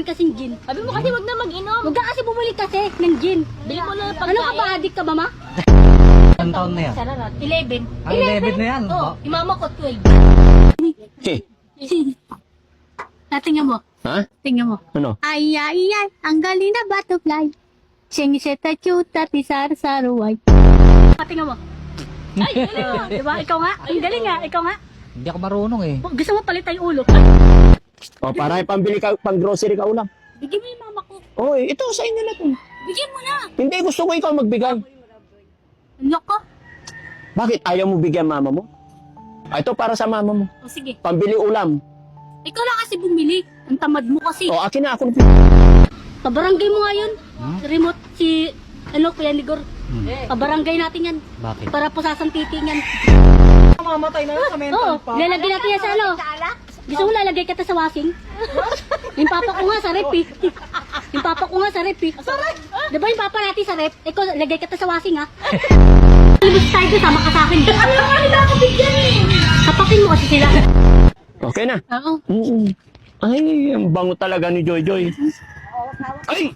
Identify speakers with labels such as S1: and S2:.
S1: kasing gin.
S2: Sabi mo kasi wag na mag-inom.
S1: Huwag ka kasi bumili kasi ng gin.
S2: Bili mo na ng
S1: Ano ka ba,
S2: pagkain.
S1: addict ka ba, ma?
S3: Ilang taon na yan?
S2: Sararat. 11.
S3: Ah, 11 na yan.
S2: Oh, yung mama ko 12.
S1: Tingnan mo.
S4: Ha?
S1: Tingnan mo.
S4: Ano?
S1: Ay, ay, ay, ang galing na butterfly. Siyang iseta chuta, tisar saruay. Patingnan mo. Ay, galing mo. Diba? Ikaw nga. Ang galing nga. Ikaw nga.
S3: Hindi ako marunong eh.
S1: Gusto mo palitan yung ulo.
S4: O, para pambili ka, pang grocery ka ulam.
S1: Bigyan mo yung mama ko.
S4: O, ito sa inyo na to.
S1: Bigyan mo na.
S4: Hindi, gusto ko ikaw magbigay.
S1: Ano ko?
S4: Bakit ayaw mo bigyan mama mo? Ah, ito para sa mama mo.
S1: O sige.
S4: Pambili ulam.
S1: Ikaw lang kasi bumili. Ang tamad mo kasi.
S4: O, akin na ako.
S1: Pabarangay mo nga yun. Remote si, Kuya Ligor. Pabarangay natin yan.
S3: Bakit?
S1: Para po sasantitin yan.
S3: Mamatay na sa
S1: Oo, lalagay natin yan sa ano. Gusto mo lalagay kita sa washing? Yung papa ko nga sa rep eh. Yung papa ko nga sa rep eh. Diba yung papa natin sa rep? Ikaw, lagay kita sa washing ha. Libos tayo doon, sama ka sa akin. Ano nga nila ako bigyan eh. Kapakin mo kasi sila.
S4: Okay na.
S1: Oo.
S4: Ay, ang bango talaga ni Joy Joy. Ay!